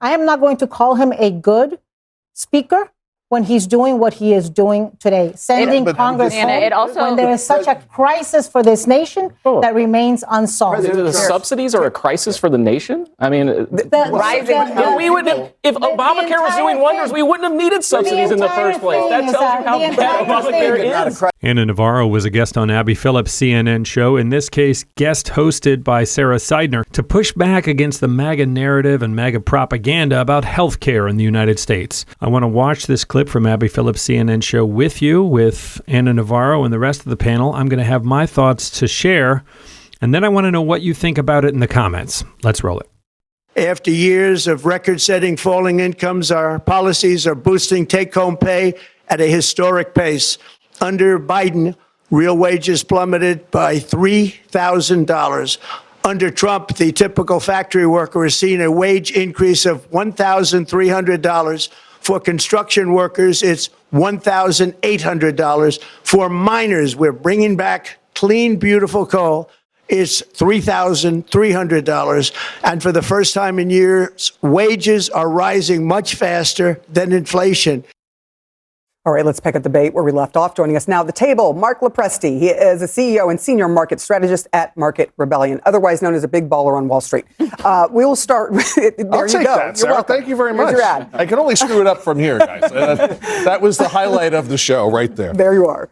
I am not going to call him a good speaker when he's doing what he is doing today, sending Congress home when there is such a crisis for this nation that remains unsolved. The subsidies are a crisis for the nation? I mean, we wouldn't, if Obamacare was doing wonders, we wouldn't have needed subsidies in the first place. That tells you how bad Obamacare is. Anna Navarro was a guest on Abby Phillip's CNN show, in this case, guest hosted by Sarah Seidner, to push back against the MAGA narrative and MAGA propaganda about health care in the United States. I want to watch this clip from Abby Phillip's CNN show with you, with Anna Navarro and the rest of the panel. I'm going to have my thoughts to share, and then I want to know what you think about it in the comments. Let's roll it. After years of record-setting falling incomes, our policies are boosting take-home pay at a historic pace. Under Biden, real wages plummeted by $3,000. Under Trump, the typical factory worker has seen a wage increase of $1,300. For construction workers, it's $1,800. For miners, we're bringing back clean, beautiful coal. It's $3,300. And for the first time in years, wages are rising much faster than inflation. All right, let's pick up the debate where we left off. Joining us now at the table, Mark Lopresti. He is a CEO and senior market strategist at Market Rebellion, otherwise known as a big baller on Wall Street. We will start with there. I'll take that, Sarah. Thank you very much. I can only screw it up from here, guys. That was the highlight of the show right there. There you are.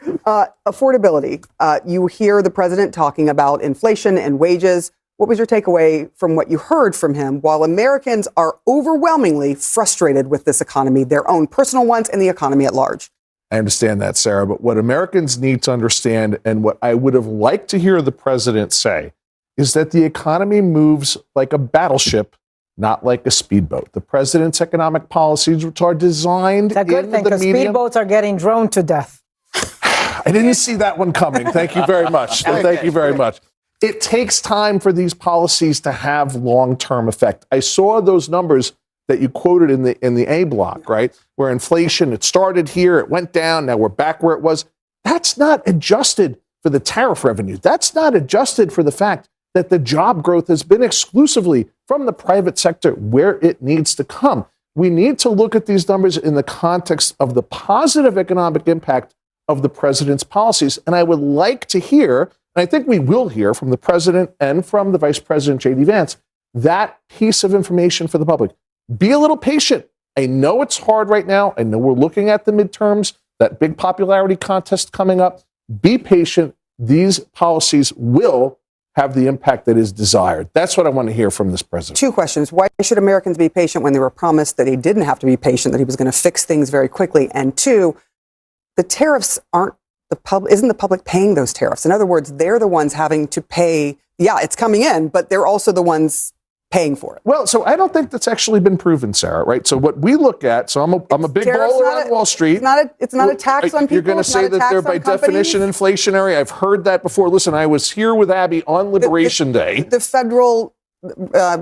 Affordability. You hear the president talking about inflation and wages. What was your takeaway from what you heard from him? While Americans are overwhelmingly frustrated with this economy, their own personal ones and the economy at large. I understand that, Sarah. But what Americans need to understand, and what I would have liked to hear the president say, is that the economy moves like a battleship, not like a speedboat. The president's economic policies, which are designed That's a good thing, because speedboats are getting droned to death. I didn't see that one coming. Thank you very much. Thank you very much. It takes time for these policies to have long-term effect. I saw those numbers that you quoted in the A block, right? Where inflation, it started here, it went down, now we're back where it was. That's not adjusted for the tariff revenue. That's not adjusted for the fact that the job growth has been exclusively from the private sector where it needs to come. We need to look at these numbers in the context of the positive economic impact of the president's policies. And I would like to hear, and I think we will hear from the president and from the vice president, J.D. Vance, that piece of information for the public. Be a little patient. I know it's hard right now. I know we're looking at the midterms, that big popularity contest coming up. Be patient. These policies will have the impact that is desired. That's what I want to hear from this president. Two questions. Why should Americans be patient when they were promised that he didn't have to be patient, that he was going to fix things very quickly? And two, the tariffs aren't isn't the public paying those tariffs? In other words, they're the ones having to pay. Yeah, it's coming in, but they're also the ones paying for it. Well, so I don't think that's actually been proven, Sarah, right? So what we look at, so I'm a big baller on Wall Street. It's not a tax on people. You're going to say that they're by definition inflationary. I've heard that before. Listen, I was here with Abby on Liberation Day. The Federal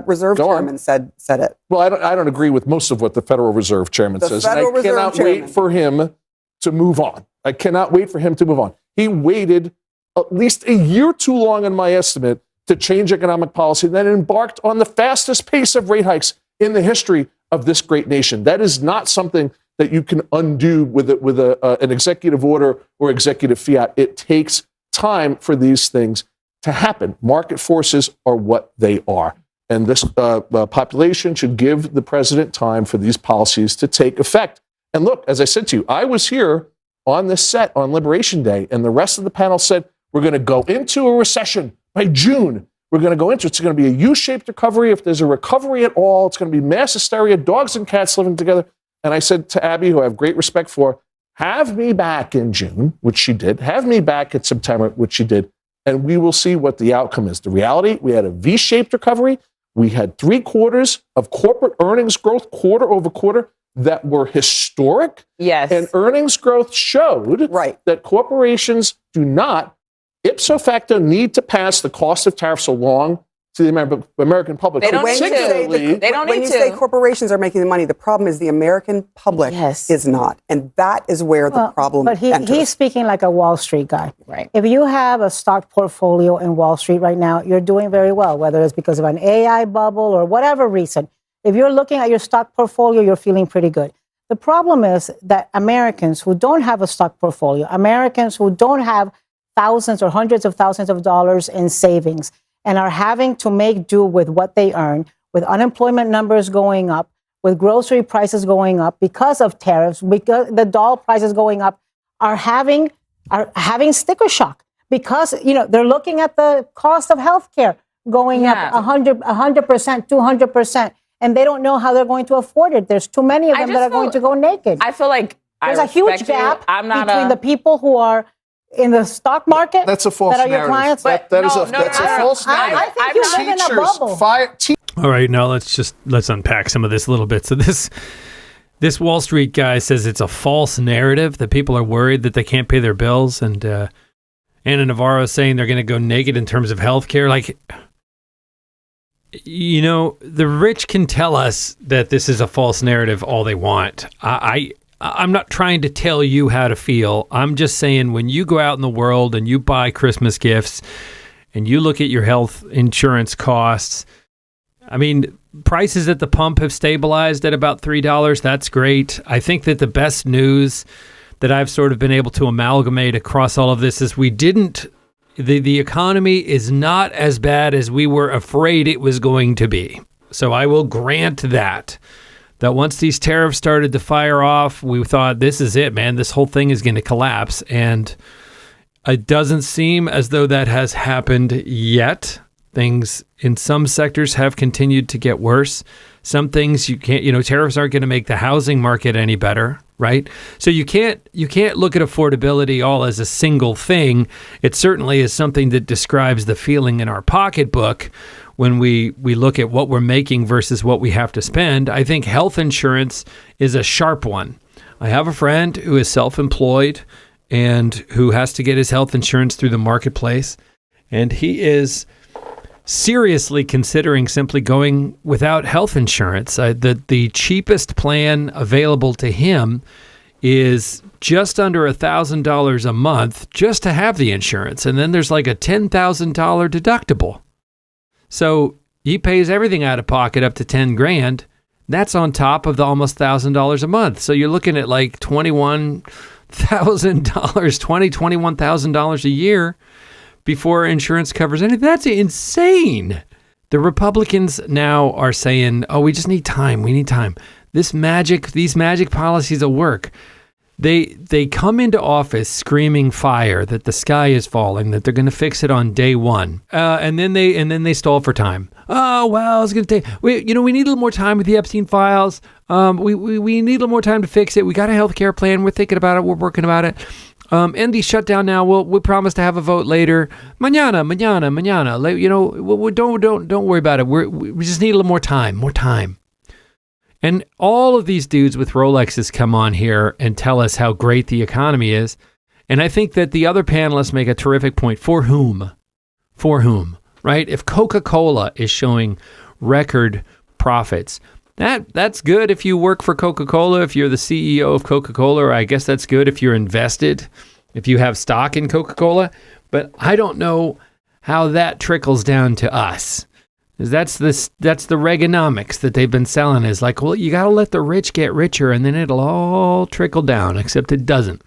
Reserve Chairman said it. Well, I don't agree with most of what the Federal Reserve Chairman says. And I cannot wait for him to move on. I cannot wait for him to move on. He waited at least a year too long, in my estimate, to change economic policy, and then embarked on the fastest pace of rate hikes in the history of this great nation. That is not something that you can undo with an executive order or executive fiat. It takes time for these things to happen. Market forces are what they are. And this population should give the president time for these policies to take effect. And look, as I said to you, I was here on this set on Liberation Day, and the rest of the panel said, we're going to go into a recession by June. We're going to go into it. It's going to be a U-shaped recovery. If there's a recovery at all, it's going to be mass hysteria, dogs and cats living together. And I said to Abby, who I have great respect for, have me back in June, which she did. Have me back in September, which she did. And we will see what the outcome is. The reality, we had a V-shaped recovery. We had 3 quarters of corporate earnings growth, quarter over quarter, that were historic. Yes. And earnings growth showed that corporations do not, ipso facto, need to pass the cost of tariffs along to the American public. They don't need to. When you say corporations are making the money, the problem is the American public is not. And that is where the problem enters. He's speaking like a Wall Street guy. Right. If you have a stock portfolio in Wall Street right now, you're doing very well, whether it's because of an AI bubble or whatever reason. If you're looking at your stock portfolio, you're feeling pretty good. The problem is that Americans who don't have a stock portfolio, Americans who don't have thousands or hundreds of thousands of dollars in savings and are having to make do with what they earn, with unemployment numbers going up, with grocery prices going up because of tariffs, because the doll prices going up, are having sticker shock because, they're looking at the cost of healthcare going up 100%, 200%. And they don't know how they're going to afford it. There's too many of them that are going to go naked. I feel like there's a huge gap between the people who are in the stock market. That's a false narrative. Your clients. That's a false narrative. I think you live in a bubble. All right, now let's unpack some of this a little bit. So this Wall Street guy says it's a false narrative that people are worried that they can't pay their bills, and Anna Navarro is saying they're going to go naked in terms of healthcare. Like, the rich can tell us that this is a false narrative all they want. I'm not trying to tell you how to feel. I'm just saying when you go out in the world and you buy Christmas gifts and you look at your health insurance costs, I mean, prices at the pump have stabilized at about $3. That's great. I think that the best news that I've sort of been able to amalgamate across all of this is the economy is not as bad as we were afraid it was going to be. So I will grant that once these tariffs started to fire off, we thought, this is it, man. This whole thing is going to collapse. And it doesn't seem as though that has happened yet. Things in some sectors have continued to get worse. Some things you can't, tariffs aren't going to make the housing market any better, right? So you can't look at affordability all as a single thing. It certainly is something that describes the feeling in our pocketbook when we look at what we're making versus what we have to spend. I think health insurance is a sharp one. I have a friend who is self-employed and who has to get his health insurance through the marketplace, and he is seriously considering simply going without health insurance. The cheapest plan available to him is just under $1,000 a month just to have the insurance. And then there's like a $10,000 deductible. So he pays everything out of pocket up to $10,000. That's on top of the almost $1,000 a month. So you're looking at like $21,000 a year before insurance covers anything. That's insane. The Republicans now are saying, oh, we just need time. We need time. These magic policies will work. They come into office screaming fire, that the sky is falling, that they're going to fix it on day one, and then they stall for time. Oh well, it's going to take. We need a little more time with the Epstein files. We need a little more time to fix it. We got a healthcare plan. We're thinking about it. We're working about it. And the shutdown now. We promise to have a vote later. Mañana. Don't worry about it. We just need a little more time. More time. And all of these dudes with Rolexes come on here and tell us how great the economy is. And I think that the other panelists make a terrific point. For whom? For whom? Right? If Coca-Cola is showing record profits, that's good if you work for Coca-Cola, if you're the CEO of Coca-Cola, or I guess that's good if you're invested, if you have stock in Coca-Cola. But I don't know how that trickles down to us. That's the Reaganomics that they've been selling, is like, well, you got to let the rich get richer and then it'll all trickle down, except it doesn't.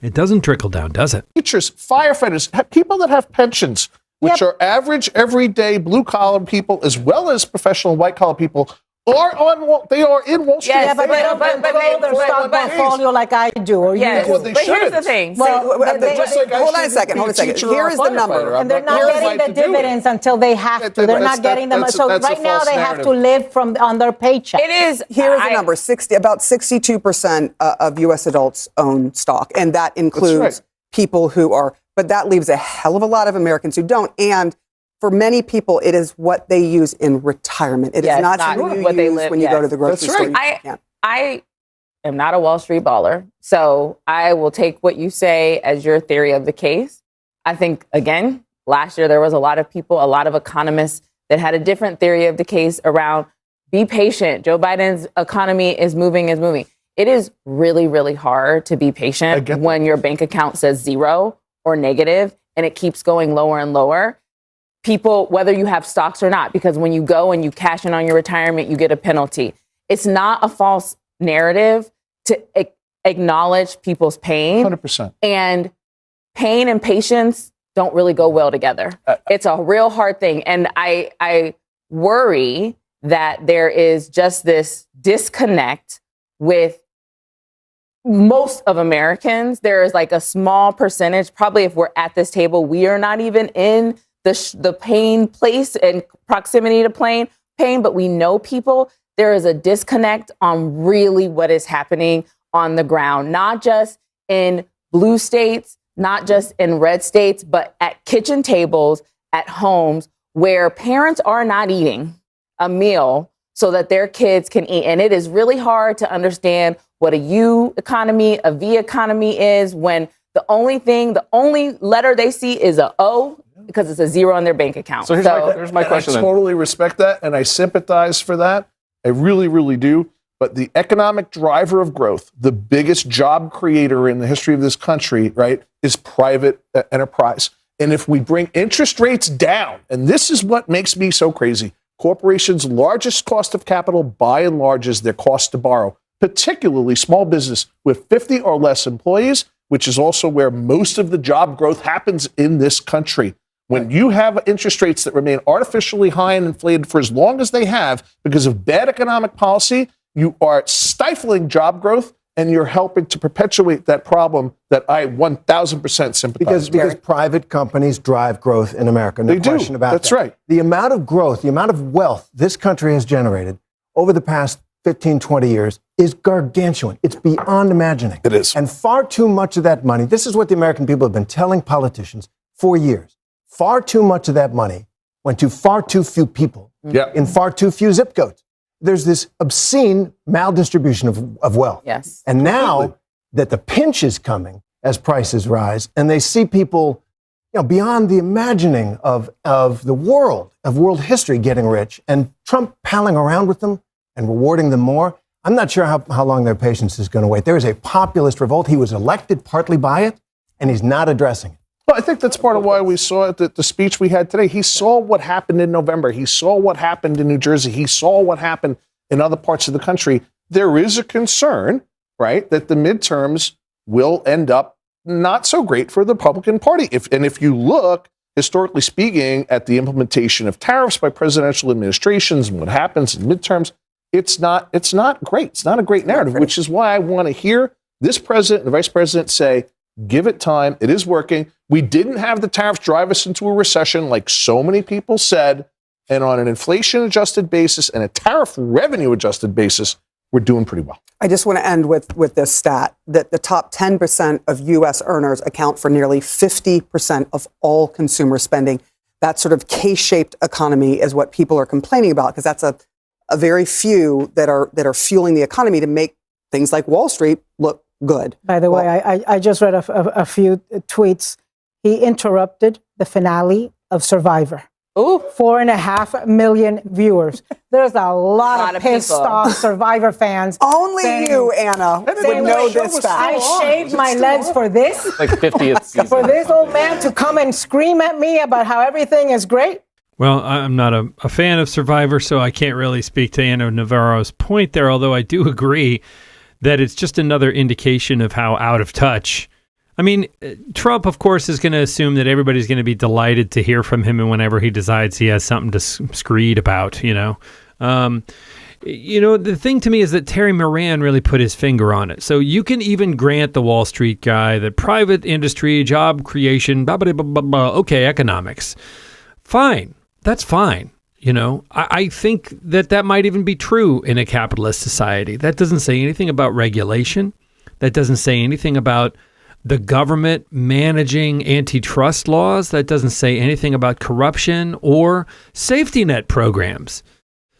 It doesn't trickle down, does it? Teachers, firefighters, people that have pensions, which are average, everyday, blue-collar people, as well as professional white-collar people, they are in Wall Street. Yeah, but they don't control their stock portfolio like I do, or you do. Well, but here's the thing. Hold on a second. Here is the number. And they're not getting the dividends until they have to. They're not getting them. So right now they have to live on their paycheck. It is. Here is the number. About 62% of U.S. adults own stock. And that includes people who are, but that leaves a hell of a lot of Americans who don't. And for many people, it is what they use in retirement. It is not what they use when you go to the grocery store. I am not a Wall Street baller, so I will take what you say as your theory of the case. I think, again, last year there was a lot of people, a lot of economists that had a different theory of the case around be patient. Joe Biden's economy is moving. It is really, really hard to be patient when your bank account says zero or negative and it keeps going lower and lower. people, whether you have stocks or not, because when you go and you cash in on your retirement, you get a penalty. It's not a false narrative to acknowledge people's pain. 100%. And pain and patience don't really go well together. It's a real hard thing. And I worry that there is just this disconnect with most of Americans. There is like a small percentage, probably if we're at this table, we are not even in the pain place and proximity to pain, but we know people. There is a disconnect on really what is happening on the ground, not just in blue states, not just in red states, but at kitchen tables, at homes where parents are not eating a meal so that their kids can eat. And it is really hard to understand what a U economy, a V economy is when the only letter they see is a O because it's a zero in their bank account. So here's my question. I totally respect that, and I sympathize for that. I really, really do. But the economic driver of growth, the biggest job creator in the history of this country, right, is private enterprise. And if we bring interest rates down, and this is what makes me so crazy, corporations' largest cost of capital, by and large, is their cost to borrow, particularly small business with 50 or less employees, which is also where most of the job growth happens in this country. When you have interest rates that remain artificially high and inflated for as long as they have because of bad economic policy, you are stifling job growth and you're helping to perpetuate that problem that I 1,000% sympathize with. Because private companies drive growth in America. No question about that. That's right. The amount of growth, the amount of wealth this country has generated over the past 15, 20 years is gargantuan. It's beyond imagining. It is. And far too much of that money, this is what the American people have been telling politicians for years. Far too much of that money went to far too few people in far too few zip codes. There's this obscene maldistribution of wealth. Yes. And now that the pinch is coming as prices rise and they see people, beyond the imagining of world history getting rich and Trump palling around with them and rewarding them more, I'm not sure how long their patience is going to wait. There is a populist revolt. He was elected partly by it, and he's not addressing it. Well, I think that's part of why we saw the speech we had today. He saw what happened in November. He saw what happened in New Jersey. He saw what happened in other parts of the country. There is a concern, right, that the midterms will end up not so great for the Republican Party. If you look, historically speaking, at the implementation of tariffs by presidential administrations and what happens in midterms, it's not great. It's not a great narrative, which is why I want to hear this president and the vice president say, give it time. It is working. We didn't have the tariffs drive us into a recession like so many people said. And on an inflation-adjusted basis and a tariff revenue-adjusted basis, we're doing pretty well. I just want to end with this stat that the top 10% of U.S. earners account for nearly 50% of all consumer spending. That sort of K-shaped economy is what people are complaining about because that's a very few that are fueling the economy to make things like Wall Street look good. By the way, I just read a few tweets. He interrupted the finale of Survivor. Ooh. 4.5 million viewers. There's a lot of pissed off Survivor fans. Only you, Anna, would know this fact. I shaved my legs for this? Like 50th season. For this old man to come and scream at me about how everything is great? Well, I'm not a fan of Survivor, so I can't really speak to Anna Navarro's point there, although I do agree that it's just another indication of how out of touch. I mean, Trump, of course, is going to assume that everybody's going to be delighted to hear from him and whenever he decides he has something to screed about, the thing to me is that Terry Moran really put his finger on it. So you can even grant the Wall Street guy that private industry, job creation, blah, blah, blah, blah, blah, okay, economics. Fine. That's fine. I think that might even be true in a capitalist society. That doesn't say anything about regulation. That doesn't say anything about the government managing antitrust laws. That doesn't say anything about corruption or safety net programs.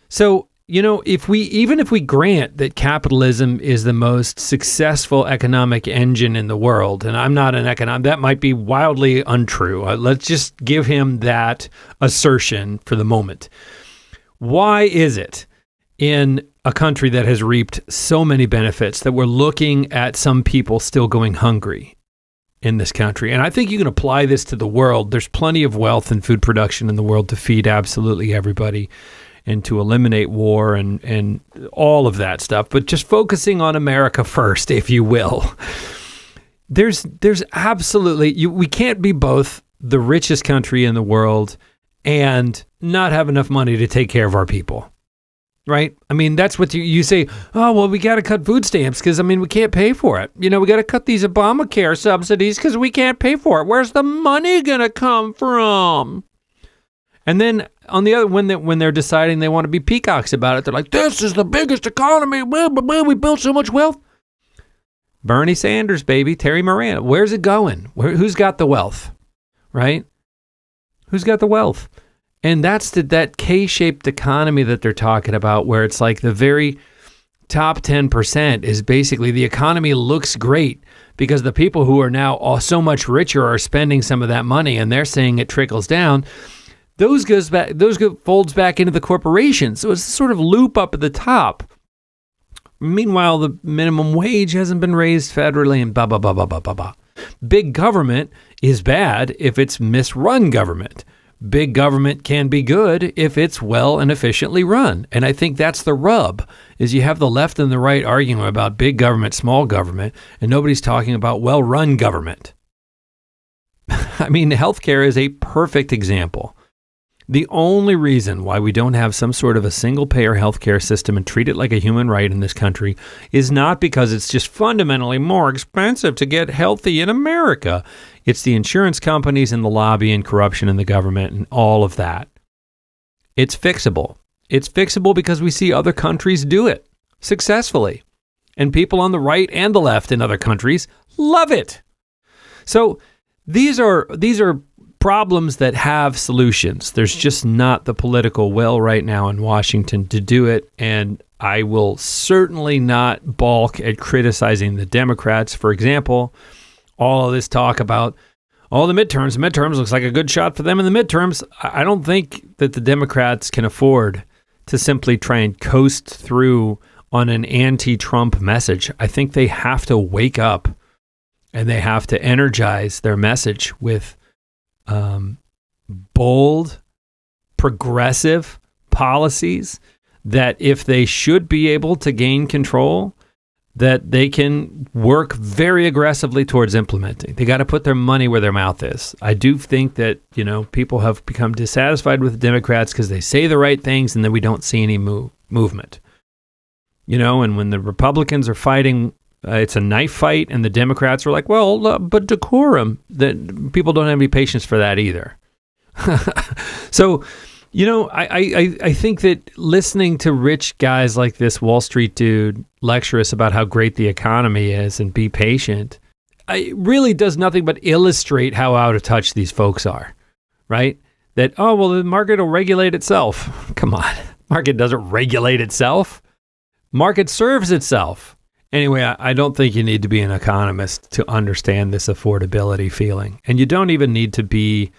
So, if we grant that capitalism is the most successful economic engine in the world, and I'm not an economic, that might be wildly untrue. Let's just give him that assertion for the moment. Why is it in a country that has reaped so many benefits that we're looking at some people still going hungry? in this country. And I think you can apply this to the world. There's plenty of wealth and food production in the world to feed absolutely everybody and to eliminate war and all of that stuff. But just focusing on America first, if you will. There's absolutely, we can't be both the richest country in the world and not have enough money to take care of our people. Right? I mean, that's what you say, oh, well, we got to cut food stamps because, I mean, we can't pay for it. We got to cut these Obamacare subsidies because we can't pay for it. Where's the money going to come from? And then on the other, when they're deciding they want to be peacocks about it, they're like, this is the biggest economy. We built so much wealth. Bernie Sanders, baby, Terry Moran. Where's it going? Who's got the wealth? Right? Who's got the wealth? And that's that K-shaped economy that they're talking about, where it's like the very top 10% is basically the economy looks great because the people who are now so much richer are spending some of that money, and they're saying it trickles down. Those folds back into the corporations. So it's a sort of loop up at the top. Meanwhile, the minimum wage hasn't been raised federally and blah, blah, blah, blah, blah, blah, blah. Big government is bad if it's misrun government. Big government can be good if it's well and efficiently run. And I think that's the rub, is you have the left and the right arguing about big government, small government, and nobody's talking about well-run government. I mean, healthcare is a perfect example. The only reason why we don't have some sort of a single-payer healthcare system and treat it like a human right in this country is not because it's just fundamentally more expensive to get healthy in America. It's the insurance companies and the lobby and corruption in the government and all of that. It's fixable. It's fixable because we see other countries do it successfully. And people on the right and the left in other countries love it. So these are problems that have solutions. There's just not the political will right now in Washington to do it. And I will certainly not balk at criticizing the Democrats. For example, all of this talk about all the midterms. Midterms looks like a good shot for them in the midterms. I don't think that the Democrats can afford to simply try and coast through on an anti-Trump message. I think they have to wake up and they have to energize their message with bold, progressive policies that if they should be able to gain control, that they can work very aggressively towards implementing. They got to put their money where their mouth is. I do think that, people have become dissatisfied with the Democrats because they say the right things and then we don't see any movement. And when the Republicans are fighting, it's a knife fight, and the Democrats are like, well, but decorum. That people don't have any patience for that either. So, I think that listening to rich guys like this Wall Street dude lecture us about how great the economy is and be patient, it really does nothing but illustrate how out of touch these folks are, right? That, oh, well, the market will regulate itself. Come on. Market doesn't regulate itself. Market serves itself. Anyway, I don't think you need to be an economist to understand this affordability feeling. And you don't even need to be,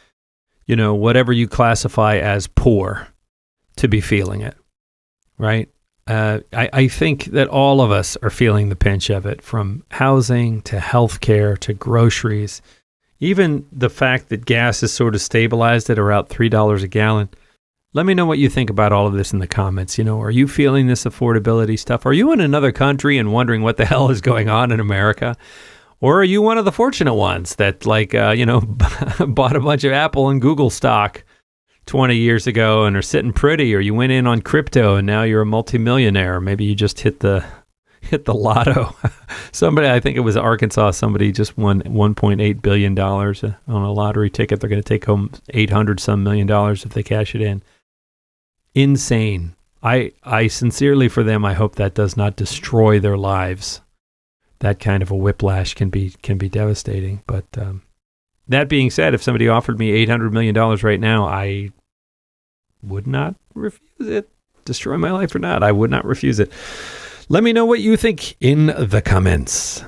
whatever you classify as poor to be feeling it, right? I think that all of us are feeling the pinch of it, from housing to healthcare to groceries. Even the fact that gas is sort of stabilized at around $3 a gallon. Let me know what you think about all of this in the comments. Are you feeling this affordability stuff? Are you in another country and wondering what the hell is going on in America? Or are you one of the fortunate ones that bought a bunch of Apple and Google stock 20 years ago and are sitting pretty? Or you went in on crypto and now you're a multimillionaire. Maybe you just hit the lotto. Somebody, I think it was Arkansas, somebody just won $1.8 billion on a lottery ticket. They're going to take home $800 million if they cash it in. Insane. I sincerely, for them, I hope that does not destroy their lives. That kind of a whiplash can be devastating. But that being said, if somebody offered me $800 million right now, I would not refuse it. Destroy my life or not, I would not refuse it. Let me know what you think in the comments.